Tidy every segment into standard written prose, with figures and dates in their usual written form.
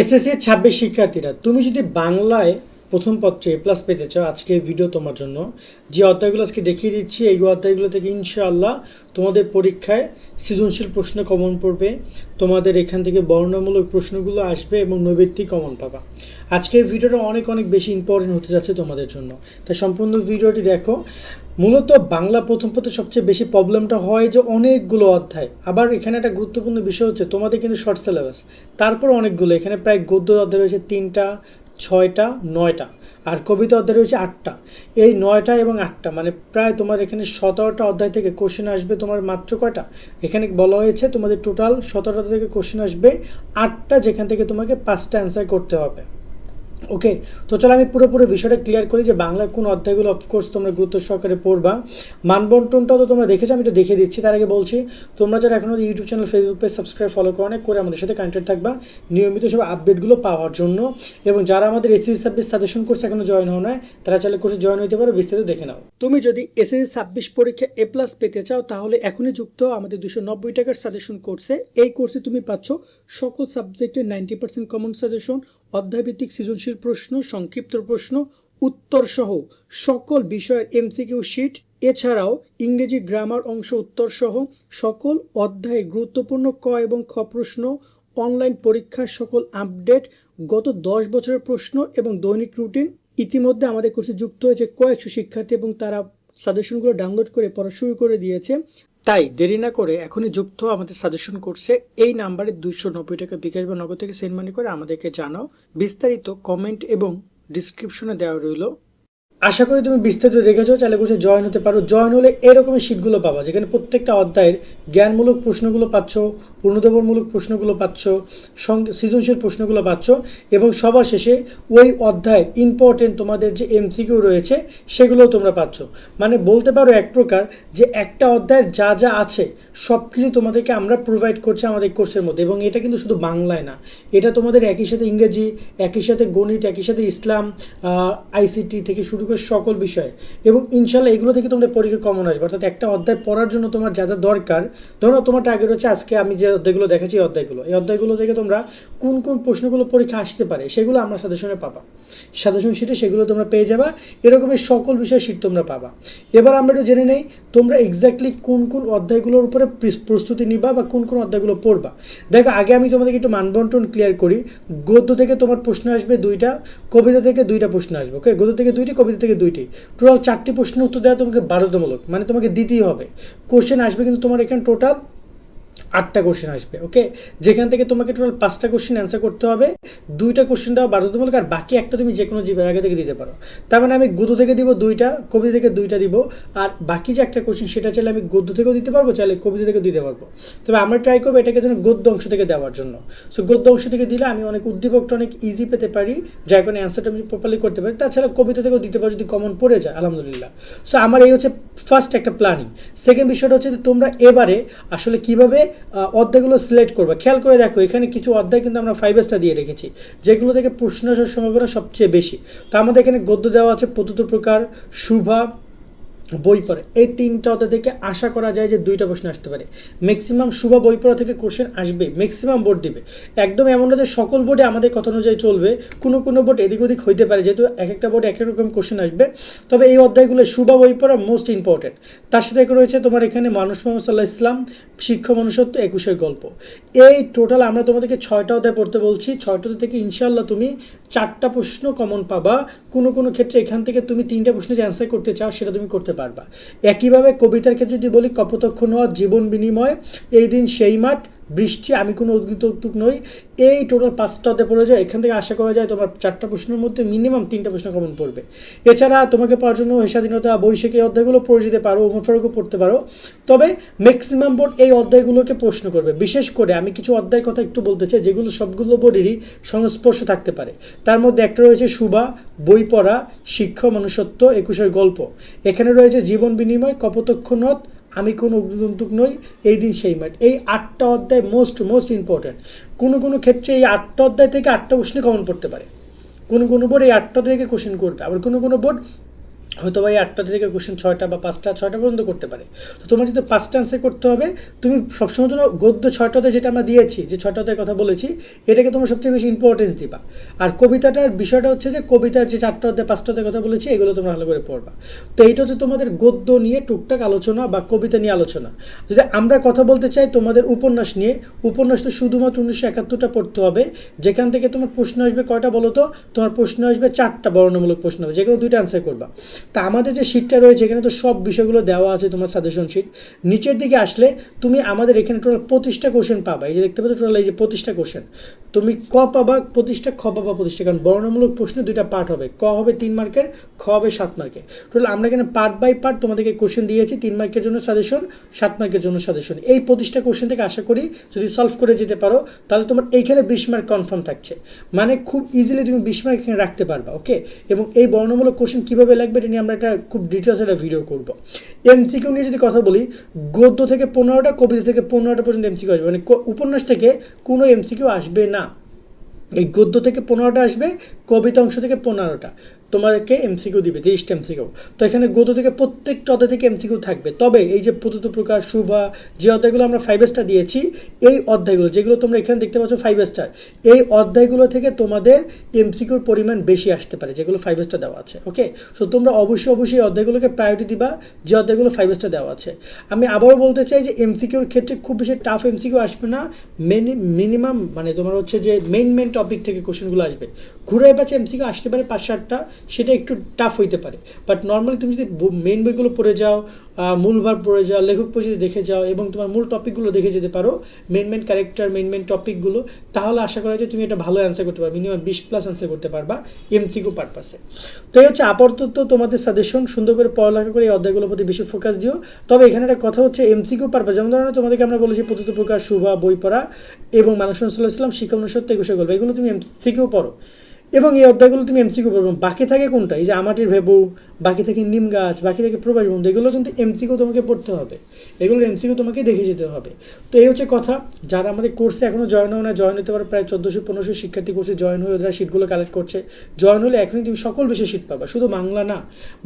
SSC 26 শিক্ষার্থীরা, তুমি যদি বাংলায় প্রথম পত্রে এ প্লাস পেতে চাও, আজকে ভিডিও তোমার জন্য। যে অধ্যায়গুলো আজকে দেখিয়ে দিচ্ছি, এই অধ্যায়গুলো থেকে ইনশাআল্লাহ তোমাদের পরীক্ষায় সৃজনশীল প্রশ্ন কমন পড়বে। তোমাদের এখান থেকে বর্ণনামূলক প্রশ্নগুলো আসবে এবং নৈবেত্তিক কমন পাবা। আজকে এই ভিডিওটা অনেক অনেক বেশি ইম্পর্টেন্ট হতে যাচ্ছে তোমাদের জন্য, তাই সম্পূর্ণ ভিডিওটি দেখো। মূলত বাংলা প্রথম পত্রে সবচেয়ে বেশি প্রবলেমটা হয় যে অনেকগুলো অধ্যায়, আবার এখানে একটা গুরুত্বপূর্ণ বিষয় হচ্ছে তোমাদের কিন্তু শর্ট সিলেবাস, তারপর অনেকগুলো। এখানে প্রায় গদ্য অধ্যায় রয়েছে 3টা, 6টা, 9টা, আর কবিতা অধ্যায় রয়েছে 8টা। এই 9টা এবং 8টা মানে প্রায় তোমার এখানে 17টা অধ্যায় থেকে কোশ্চেন আসবে। তোমার মাত্র কয়টা এখানে বলা হয়েছে, তোমাদের টোটাল 17টা থেকে কোশ্চেন আসবে 8টা, যেখান থেকে তোমাকে 5টা অ্যান্সার করতে হবে। ওকে, তো চলো আমি পুরোপুরি বিষয়টা ক্লিয়ার করি যে বাংলার কোন অধ্যায়গুলো অফকোর্স তোমরা গুরুত্ব সহকারে পড়বা। মানবন্টনটাও তো তোমরা দেখেছো, আমি তো দেখিয়ে দিচ্ছি। তার আগে বলছি, তোমরা যারা এখনও YouTube channel, Facebook page subscribe follow করে আমাদের সাথে কানেক্টেড থাকবা নিয়মিত সব আপডেটগুলো পাওয়ার জন্য। এবং যারা আমাদের এসএসসি 26 সাজেশন কোর্স এখনো জয়েন হও না, তারা চাইলে কোর্সে জয়েন হতে পারো, বিস্তারিত দেখে নাও। তুমি যদি এসএসসি 26 পরীক্ষা এ প্লাস পেতে চাও, তাহলে এখনই যুক্ত আমাদের 290 টাকার সাজেশন কোর্সে। এই কোর্সে তুমি পাচ্ছ সকল সাবজেক্টের 90% কমন সাজেশন, অধ্যায়ভিত্তিক সৃজনশীল প্রশ্ন, সংক্ষিপ্ত প্রশ্ন, উত্তর সহ সকল বিষয়ের এমসিকিউ শিট, এছাড়াও ইংরেজি গ্রামার অংশ উত্তর সহ সকল অধ্যায়ের গুরুত্বপূর্ণ ক এবং খ প্রশ্ন, অনলাইন পরীক্ষার সকল আপডেট, গত 10 বছরের প্রশ্ন এবং দৈনিক রুটিন। ইতিমধ্যে আমাদের কোর্সে যুক্ত হয়েছে কয়েকশো শিক্ষার্থী এবং তারা সাজেশনগুলো ডাউনলোড করে পড়া শুরু করে দিয়েছে। তাই দেরি না করে এখনই যুক্ত আমাদের সাজেশন কোর্সে। এই নাম্বারে 290 টাকা বিকাশ বা নগদ থেকে সেন্ড মানি করে আমাদেরকে জানাও। বিস্তারিত কমেন্ট এবং ডিসক্রিপশনে দেওয়া রইল। আশা করি তুমি বিস্তারিত দেখেছো, চাইলে কোর্সে জয়েন হতে পারো। জয়েন হলে এরকমের শিটগুলো পাবা, যেখানে প্রত্যেকটা অধ্যায়ের জ্ঞানমূলক প্রশ্নগুলো পাচ্ছ, অনুধাবনমূলক প্রশ্নগুলো পাচ্ছ, সৃজনশীল প্রশ্নগুলো পাচ্ছ, এবং সবার শেষে ওই অধ্যায়ের ইম্পর্টেন্ট তোমাদের যে এমসিকিউ রয়েছে সেগুলোও তোমরা পাচ্ছ। মানে বলতে পারো এক প্রকার যে একটা অধ্যায়ের যা যা আছে সব কিছু তোমাদেরকে আমরা প্রোভাইড করছি আমাদের কোর্সের মধ্যে। এবং এটা কিন্তু শুধু বাংলায় না, এটা তোমাদের একই সাথে ইংরেজি, একই সাথে গণিত, একই সাথে ইসলাম, আইসিটি থেকে শুরু করে সকল বিষয়। এবং ইনশাল্লাহ এগুলো থেকে তোমাদের পরীক্ষা কমন আসবে। অর্থাৎ একটা অধ্যায় পড়ার জন্য তোমার যা যা দরকার, ধরো তোমার টার্গেট হচ্ছে আজকে আমি যে অধ্যায়গুলো দেখাচ্ছি এই অধ্যায়গুলো থেকে তোমরা কোন কোন প্রশ্নগুলো পরীক্ষা আসতে পারে সেগুলো আমরা সাজেশনে পাবা, সাজেশন শিটে সেগুলো তোমরা পেয়ে যাবা। এরকমের সকল বিষয় শিট তোমরা পাবা। এবার আমরা একটু জেনে নেই তোমরা এক্স্যাক্টলি কোন কোন অধ্যায়গুলোর উপরে প্রস্তুতি নিবা বা কোন কোন অধ্যায়গুলো পড়বা। দেখো, আগে আমি তোমাদেরকে একটু মানবন্টন ক্লিয়ার করি। গদ্য থেকে তোমার প্রশ্ন আসবে 2টা, কবিতা থেকে 2টা প্রশ্ন আসবে। ওকে, গদ্য থেকে 2টি, কবিতা থেকে 2টি, টোটাল 4টি প্রশ্ন উত্তর দেওয়া তোমাকে বাধ্যতামূলক, মানে তোমাকে দিতেই হবে। কোশ্চেন আসবে কিন্তু তোমার এখানে টোটাল 8টা কোশ্চেন আসবে। ওকে, যেখান থেকে তোমাকে টোটাল 5টা কোশ্চেন অ্যান্সার করতে হবে। 2টা কোশ্চেন দেওয়া বাধ্যতামূলক, আর বাকি একটা তুমি যে কোনো জায়গা থেকে দিতে পারো। তার মানে আমি গদ্য থেকে দিব 2টা, কবিতা থেকে 2টা দিব, আর বাকি যে একটা কোশ্চেন সেটা চাইলে আমি গদ্য থেকেও দিতে পারবো, চাইলে কবিতা থেকেও দিতে পারবো। তবে আমরা ট্রাই করবো এটাকে যেন গদ্য অংশ থেকে দেওয়ার জন্য। সো গদ্য অংশ থেকে দিলে আমি অনেক উদ্দীপকটা অনেক ইজি পেতে পারি, যার কারণে অ্যান্সারটা আমি প্রপারলি করতে পারি। তাছাড়া কবিতা থেকেও দিতে পারো যদি কমন পড়ে যায়, আলহামদুলিল্লাহ। সো আমার এই হচ্ছে ফার্স্ট একটা প্ল্যানিং। সেকেন্ড বিষয়টা হচ্ছে যে তোমরা এবারে আসলে কীভাবে অধ্যায়গুলো সিলেক্ট করবে। খেয়াল করে দেখো, এখানে কিছু অধ্যায় কিন্তু আমরা 5 স্টার দিয়ে রেখেছি, যেগুলো থেকে প্রশ্ন আসার সম্ভাবনা সবচেয়ে বেশি। তো আমাদের এখানে গদ্য দেওয়া আছে প্রতুত প্রকার, শুভা, বই পড়ে। এই 3টা অধ্যায় থেকে আশা করা যায় যে 2টা প্রশ্ন আসতে পারে ম্যাক্সিমাম। শুভা বই পড়া থেকে কোশ্চেন আসবে, ম্যাক্সিমাম বোর্ড দিবে। একদম এমন না যে সকল বোর্ডে আমাদের কথা অনুযায়ী চলবে, কোনো কোনো বোর্ড এদিক ওদিক হইতে পারে, যেহেতু এক একটা বোর্ডে এক এক রকম কোশ্চেন আসবে। তবে এই অধ্যায়গুলো শুভা বই পড়া মোস্ট ইম্পর্টেন্ট। তার সাথে রয়েছে তোমার এখানে মানুষ মোহাম্মদ সাল্লাহ ইসলাম, শিক্ষা মনুষ্যত্ব, 21 গল্প। এই টোটাল আমরা তোমাদেরকে 6টা অধ্যায় পড়তে বলছি। 6টা থেকে ইনশাল্লাহ তুমি 4টা প্রশ্ন কমন পাবা। কোনো কোনো ক্ষেত্রে এখান থেকে তুমি 3টা প্রশ্ন যে অ্যান্সার করতে চাও সেটা তুমি করতে পারবা। একইভাবে কবিতার ক্ষেত্রে যদি বলি, কপোতক্ষ নদ, জীবন বিনিময়, এই দিন সেই মাঠ, বৃষ্টি, আমি কোনো উদ্যোগ নই, এই টোটাল 5টা অধ্যায় পড়ে যায়। এখান থেকে আশা করা যায় তোমার 4টা প্রশ্নের মধ্যে মিনিমাম 3টা প্রশ্ন কমন পড়বে। এছাড়া তোমাকে পাওয়ার জন্য স্বাধীনতা, বৈশাখী অধ্যায়গুলো পড়ে যেতে পারো, ওমর ফারুকও পড়তে পারো। তবে ম্যাক্সিমাম বোর্ড এই অধ্যায়গুলোকে প্রশ্ন করবে। বিশেষ করে আমি কিছু অধ্যায়ের কথা একটু বলতে চাই, যেগুলো সবগুলো বোর্ডেরই সংস্পর্শ থাকতে পারে। তার মধ্যে একটা রয়েছে শুভা বই পড়া, শিক্ষা মনুষ্যত্ব, 21 গল্প। এখানে রয়েছে জীবন বিনিময়, কপোতক্ষ নদ, আমি কোনো উদ্যোগ নই, এই দিন সেই মাঠ। এই 8টা অধ্যায় মোস্ট ইম্পর্ট্যান্ট। কোনো কোনো ক্ষেত্রে এই 8টা অধ্যায় থেকে 8টা প্রশ্নে কমন পড়তে পারে। কোনো কোনো বোর্ড এই 8টা থেকে কোশ্চেন করবে, আবার কোনো কোনো বোর্ড হয়তো ভাই 8টা থেকে কোশ্চেন 6টা বা 5টা 6টা পর্যন্ত করতে পারে। তো তোমার যদি 5টা অ্যান্সার করতে হবে, তুমি সবসময় জন্য গদ্য 6টাতে যেটা আমরা দিয়েছি, যে 6টাতে কথা বলেছি, এটাকে তোমার সবচেয়ে বেশি ইম্পর্টেন্স দিবা। আর কবিতাটার বিষয়টা হচ্ছে যে কবিতার যে 4টা অধ্যায় 5টা অধ্যায় কথা বলেছি, এগুলো তোমরা ভালো করে পড়বা। তো এইটা হচ্ছে তোমাদের গদ্য নিয়ে টুকটাক আলোচনা বা কবিতা নিয়ে আলোচনা। যদি আমরা কথা বলতে চাই তোমাদের উপন্যাস নিয়ে, উপন্যাস তো শুধুমাত্র 1971টা পড়তে হবে, যেখান থেকে তোমার প্রশ্ন আসবে কয়টা বলো তো? তোমার প্রশ্ন আসবে 4টা বর্ণমূলক প্রশ্ন হবে, যেগুলো 2টা অ্যান্সার করবা। তা আমাদের যে শিটটা রয়েছে এখানে তো সব বিষয়গুলো দেওয়া আছে, তোমার সাজেশন শিট। নিচের দিকে আসলে তুমি আমাদের এখানে টোটাল 25টা কোশ্চেন পাবা। এই যে দেখতে পাচ্ছ টোটাল এই যে 25টা কোশ্চেন, তুমি ক পাবা 25টা, খ পাবা 25টা, কারণ বর্ণমূলক প্রশ্নে 2টা পার্ট হবে, ক হবে 3 মার্কের, খ হবে 7 মার্কের। টোটাল আমরা এখানে পার্ট বাই পার্ট তোমাদেরকে কোশ্চেন দিয়েছি, 3 মার্কের জন্য সাজেশন, 7 মার্কের জন্য সাজেশন। এই 25টা কোশ্চেন থেকে আশা করি যদি সলভ করে যেতে পারো, তাহলে তোমার এইখানে 20 মার্ক কনফার্ম থাকছে, মানে খুব ইজিলি তুমি 20 মার্ক এখানে রাখতে পারবা। ওকে, এবং এই বর্ণমূলক কোশ্চেন কীভাবে লাগবে এটা নিয়ে আমরা একটা খুব ডিটেলস একটা ভিডিও করবো। এমসিকিউ নিয়ে যদি কথা বলি, গদ্য থেকে 15টা, কবিতা থেকে 15টা পর্যন্ত এমসিকিউ আসবে, মানে উপন্যাস থেকে কোনো এমসিকিউ আসবে না। এই গদ্য থেকে 15টা আসবে, কবিতা অংশ থেকে 15টা, তোমাদেরকে এমসিকিউ দিবে 30টা এমসিকিউ। তো এখানে গদ্য থেকে প্রত্যেকটা অধ্যায় থেকে এমসিকিউ থাকবে। তবে এই যে পতিত প্রকাশ, শুভা, যে অধ্যায়গুলো আমরা 5 স্টার দিয়েছি, এই অধ্যায়গুলো যেগুলো তোমরা এখানে দেখতে পাচ্ছ 5 স্টার, এই অধ্যায়গুলো থেকে তোমাদের এমসিকিউর পরিমাণ বেশি আসতে পারে, যেগুলো 5 স্টার দেওয়া আছে। ওকে, সো তোমরা অবশ্যই এই অধ্যায়গুলোকে প্রায়োরিটি দিবা, যে অধ্যায়গুলো 5 স্টার দেওয়া আছে। আমি আবারও বলতে চাই যে এমসিকিউর ক্ষেত্রে খুব বেশি টাফ এমসিকিউ আসবে না, মিনিমাম মানে তোমার হচ্ছে যে মেইন টপিক থেকে কোশ্চেনগুলো আসবে। ঘুরে পাচ্ছে এমসিকিউ আসতে পারে 5-7টা, সেটা একটু টাফ হইতে পারে। বাট নর্মালি তুমি যদি মেইন বইগুলো পড়ে যাও, মূল ভাব পড়ে যাও, লেখক পরিচিতি দেখে যাও এবং তোমার মূল টপিকগুলো দেখে যেতে পারো, মেন ক্যারেক্টার, মেন টপিকগুলো, তাহলে আশা করা যায় তুমি এটা ভালো অ্যান্সার করতে পারবে, মিনিমাম 20+ অ্যান্সার করতে পারবা এমসিকিউ পারপাসে। তো এই হচ্ছে আপাতত তোমাদের সাজেশন। সুন্দর করে পড়ালেখা করে এই অধ্যায়গুলোর প্রতি বেশি ফোকাস দিও। তবে এখানে একটা কথা হচ্ছে এমসিকিউ পারপাস, যেমন ধরো তোমাদেরকে আমরা বলেছি পতিত প্রকাশ, শুভা, বই পড়া এবং মানুষ সাল্লাল্লাহু আলাইহি ওয়াসাল্লাম, শিক্ষা 1921 গল্প, এগুলো তুমি এমসিকিউ পড়ো এবং এই অধ্যায়গুলো তুমি এমসিকিউ পড়বে। বাকি থাকে কোনটা? এই যে আমাটির ভেবু, বাকি থাকে নিম গাছ, বাকি থাকে প্রবাস বন্ধু, এগুলো কিন্তু এমসিকিউ তোমাকে পড়তে হবে, এগুলো এমসিকিউ তোমাকে দেখে যেতে হবে। তো এই হচ্ছে কথা। যারা আমাদের কোর্সে এখনও জয়েন হয় না, জয়েন হতে পারে। প্রায় 1400-1500 শিক্ষার্থী কোর্সে জয়েন হয়ে ওরা শিটগুলো কালেক্ট করছে। জয়েন হলে এখনই তুমি সকল বিষয়ে শিট পাবা, শুধু বাংলা না,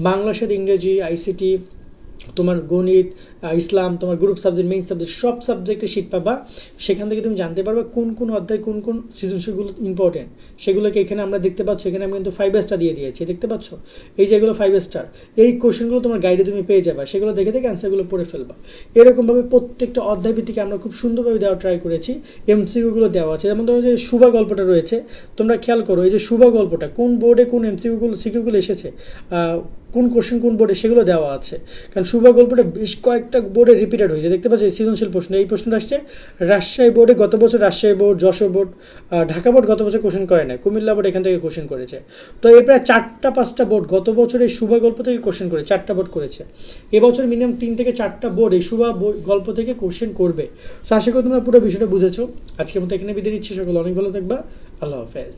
বাংলার সাথে ইংরেজি, আইসিটি, তোমার গণিত, ইসলাম, তোমার গ্রুপ সাবজেক্ট, মেইন সাবজেক্ট, সব সাবজেক্টে শিট পাবা। সেখান থেকে তুমি জানতে পারবে কোন অধ্যায় কোন সৃজনশীলগুলো ইম্পর্টেন্ট, সেগুলোকে এখানে আমরা দেখতে পাচ্ছ। এখানে আমি কিন্তু 5 স্টার দিয়ে দিয়েছি, দেখতে পাচ্ছ এই যে এগুলো 5 স্টার। এই কোশ্চেনগুলো তোমার গাইডে তুমি পেয়ে যাবা, সেগুলো দেখে অ্যান্সারগুলো পড়ে ফেলবা। এরকমভাবে প্রত্যেকটা অধ্যায় ভিত্তিকে আমরা খুব সুন্দরভাবে দেওয়া ট্রাই করেছি। এমসিকিউগুলো দেওয়া আছে, যেমন ধরো যে শুভা গল্পটা রয়েছে, তোমরা খেয়াল করো এই যে শুভা গল্পটা কোন বোর্ডে কোন সিকিউগুলো এসেছে, কোন কোশ্চেন কোন বোর্ডে, সেগুলো দেওয়া আছে। কারণ শুভা গল্পটা বেশ কয়েকটা বোর্ডে রিপিটেড হয়েছে, দেখতে পাচ্ছি সৃজনশীল প্রশ্ন। এই প্রশ্নটা আসছে রাজশাহী বোর্ডে গত বছর, Rajshahi board, Jessore board, Dhaka board গত বছর কোশ্চেন করে না, কুমিল্লা বোর্ড এখান থেকে কোশ্চেন করেছে। তো এই প্রায় 4টা-5টা বোর্ড গত বছর এই শুভা গল্প থেকে কোশ্চেন করে, 4টা বোর্ড করেছে। এবছর মিনিমাম 3 থেকে 4টা বোর্ড এই শুভা গল্প থেকে কোশ্চেন করবে। তো আশা করি তোমরা পুরো বিষয়টা বুঝেছো। আজকের মতো এখানে বিদায় নিচ্ছি, সকলে অনেক ভালো থাকবা, আল্লাহ হাফেজ।